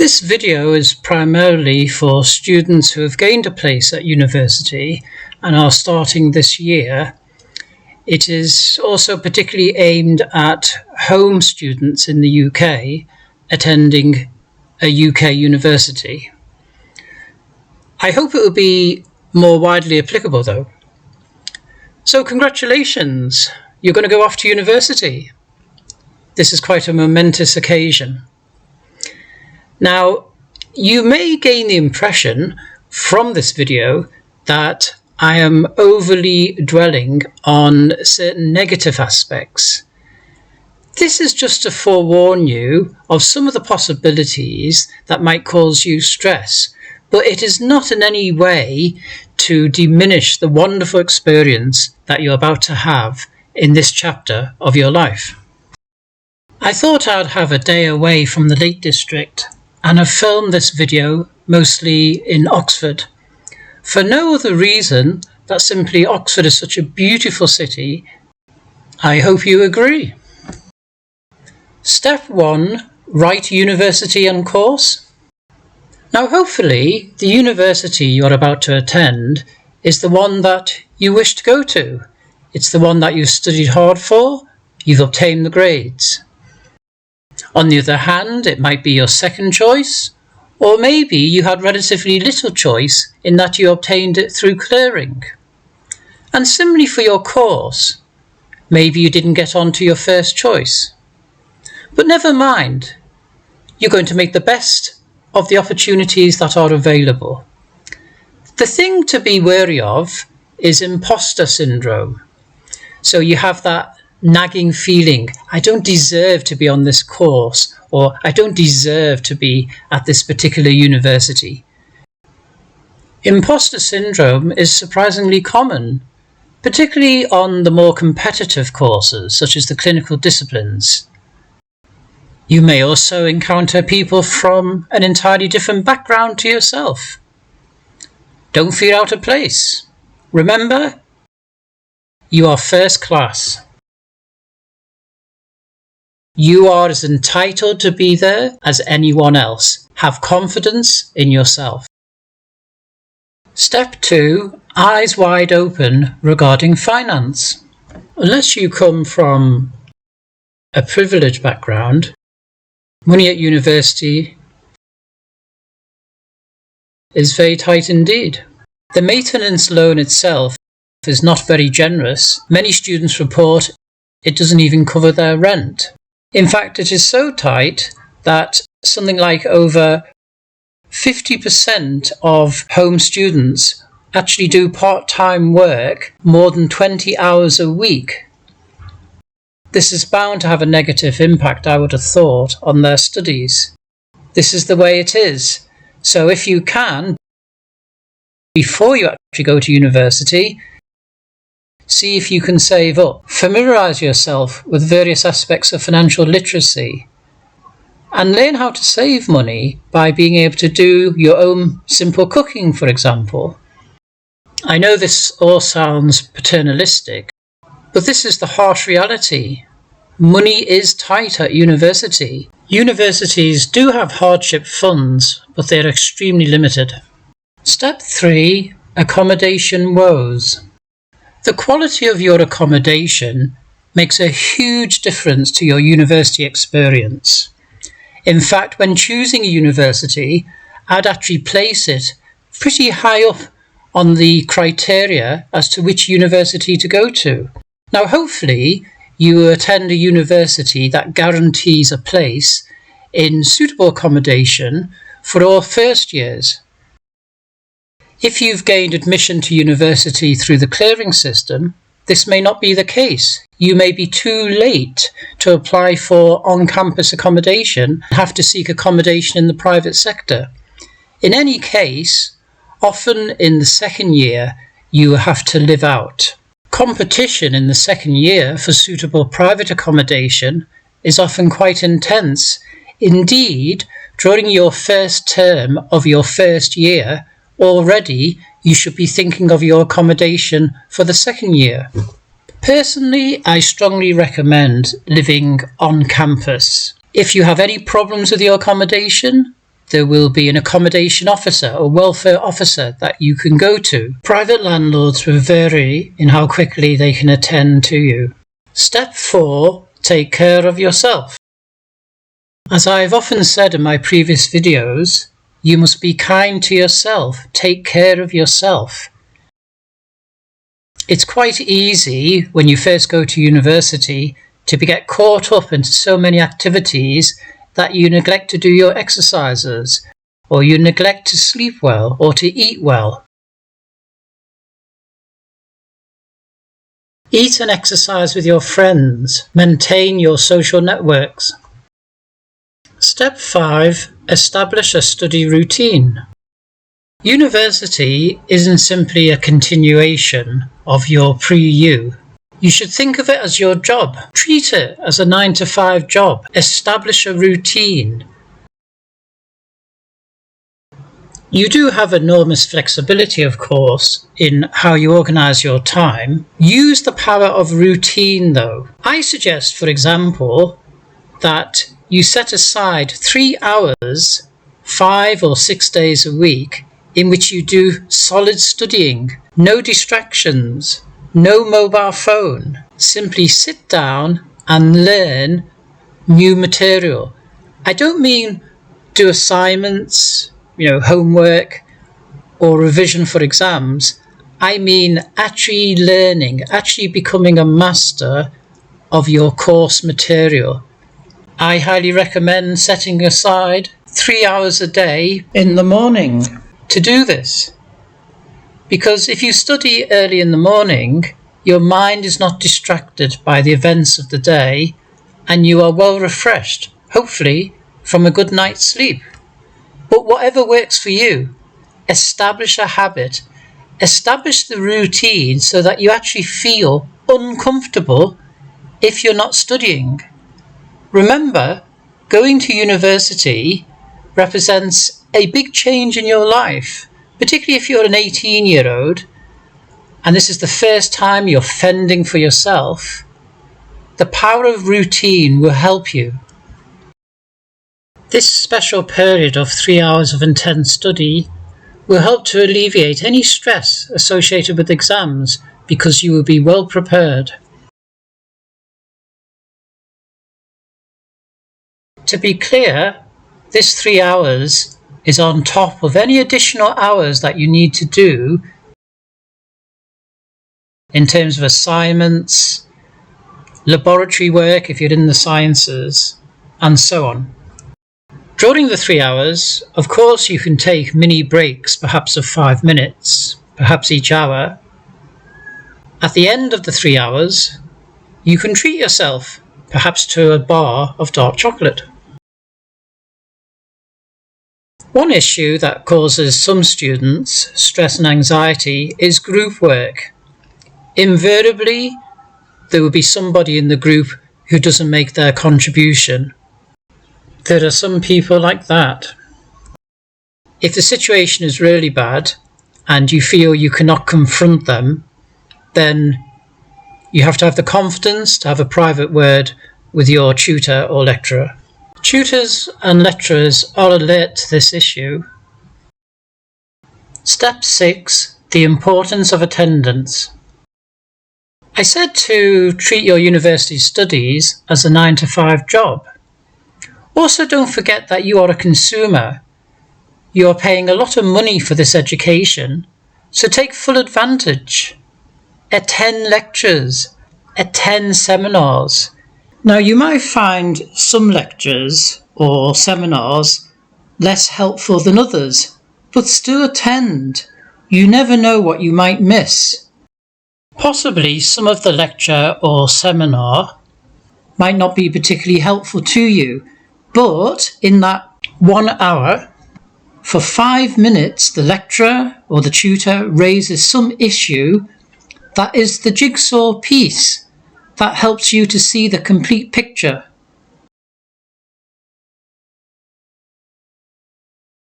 This video is primarily for students who have gained a place at university and are starting this year. It is also particularly aimed at home students in the UK attending a UK university. I hope it will be more widely applicable though. So congratulations, you're going to go off to university. This is quite a momentous occasion. Now, you may gain the impression from this video that I am overly dwelling on certain negative aspects. This is just to forewarn you of some of the possibilities that might cause you stress, but it is not in any way to diminish the wonderful experience that you're about to have in this chapter of your life. I thought I'd have a day away from the Lake District and have filmed this video mostly in Oxford, for no other reason that simply Oxford is such a beautiful city. I hope you agree. Step 1. Write university and course. Now hopefully the university you're about to attend is the one that you wish to go to. It's the one that you've studied hard for, you've obtained the grades. On the other hand, it might be your second choice, or maybe you had relatively little choice in that you obtained it through clearing. And similarly for your course, maybe you didn't get on to your first choice. But never mind, you're going to make the best of the opportunities that are available. The thing to be wary of is imposter syndrome. So you have that nagging feeling, I don't deserve to be on this course, or I don't deserve to be at this particular university. Imposter syndrome is surprisingly common, particularly on the more competitive courses, such as the clinical disciplines. You may also encounter people from an entirely different background to yourself. Don't feel out of place. Remember, you are first class. You are as entitled to be there as anyone else. Have confidence in yourself. Step 2. Eyes wide open regarding finance. Unless you come from a privileged background, money at university is very tight indeed. The maintenance loan itself is not very generous. Many students report it doesn't even cover their rent. In fact, it is so tight that something like over 50% of home students actually do part-time work more than 20 hours a week. This is bound to have a negative impact, I would have thought, on their studies. This is the way it is. So if you can, before you actually go to university, see if you can save up. Familiarise yourself with various aspects of financial literacy and learn how to save money by being able to do your own simple cooking, for example. I know this all sounds paternalistic, but this is the harsh reality. Money is tight at university. Universities do have hardship funds, but they're extremely limited. Step 3. Accommodation woes. The quality of your accommodation makes a huge difference to your university experience. In fact, when choosing a university, I'd actually place it pretty high up on the criteria as to which university to go to. Now, hopefully, you attend a university that guarantees a place in suitable accommodation for all first years. If you've gained admission to university through the clearing system, this may not be the case. You may be too late to apply for on-campus accommodation and have to seek accommodation in the private sector. In any case, often in the second year, you have to live out. Competition in the second year for suitable private accommodation is often quite intense. Indeed, during your first term of your first year, already you should be thinking of your accommodation for the second year. Personally, I strongly recommend living on campus. If you have any problems with your accommodation, there will be an accommodation officer or welfare officer that you can go to. Private landlords will vary in how quickly they can attend to you. Step 4. Take care of yourself. As I've often said in my previous videos, you must be kind to yourself. Take care of yourself. It's quite easy when you first go to university to get caught up into so many activities that you neglect to do your exercises, or you neglect to sleep well or to eat well. Eat and exercise with your friends. Maintain your social networks. Step 5. Establish a study routine. University isn't simply a continuation of your pre-U. You should think of it as your job. Treat it as a 9-to-5 job. Establish a routine. You do have enormous flexibility, of course, in how you organise your time. Use the power of routine, though. I suggest, for example, that you set aside 3 hours, 5 or 6 days a week, in which you do solid studying, no distractions, no mobile phone. Simply sit down and learn new material. I don't mean do assignments, homework or revision for exams. I mean actually learning, actually becoming a master of your course material. I highly recommend setting aside 3 hours a day in the morning to do this. Because if you study early in the morning, your mind is not distracted by the events of the day and you are well refreshed, hopefully from a good night's sleep. But whatever works for you, establish a habit, establish the routine so that you actually feel uncomfortable if you're not studying. Remember, going to university represents a big change in your life, particularly if you're an 18-year-old and this is the first time you're fending for yourself. The power of routine will help you. This special period of 3 hours of intense study will help to alleviate any stress associated with exams because you will be well prepared. To be clear, this 3 hours is on top of any additional hours that you need to do in terms of assignments, laboratory work if you're in the sciences, and so on. During the 3 hours, of course, you can take mini breaks, perhaps of 5 minutes, perhaps each hour. At the end of the 3 hours, you can treat yourself, perhaps to a bar of dark chocolate. One issue that causes some students stress and anxiety is group work. Invariably, there will be somebody in the group who doesn't make their contribution. There are some people like that. If the situation is really bad and you feel you cannot confront them, then you have to have the confidence to have a private word with your tutor or lecturer. Tutors and lecturers are alert to this issue. Step 6. The importance of attendance. I said to treat your university studies as a 9-to-5 job. Also, don't forget that you are a consumer. You are paying a lot of money for this education, so take full advantage. Attend lectures, attend seminars. Now, you might find some lectures or seminars less helpful than others, but still attend. You never know what you might miss. Possibly some of the lecture or seminar might not be particularly helpful to you, but in that 1 hour, for 5 minutes, the lecturer or the tutor raises some issue that is the jigsaw piece that helps you to see the complete picture.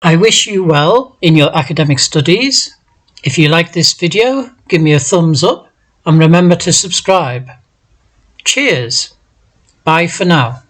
I wish you well in your academic studies. If you like this video, give me a thumbs up and remember to subscribe. Cheers. Bye for now.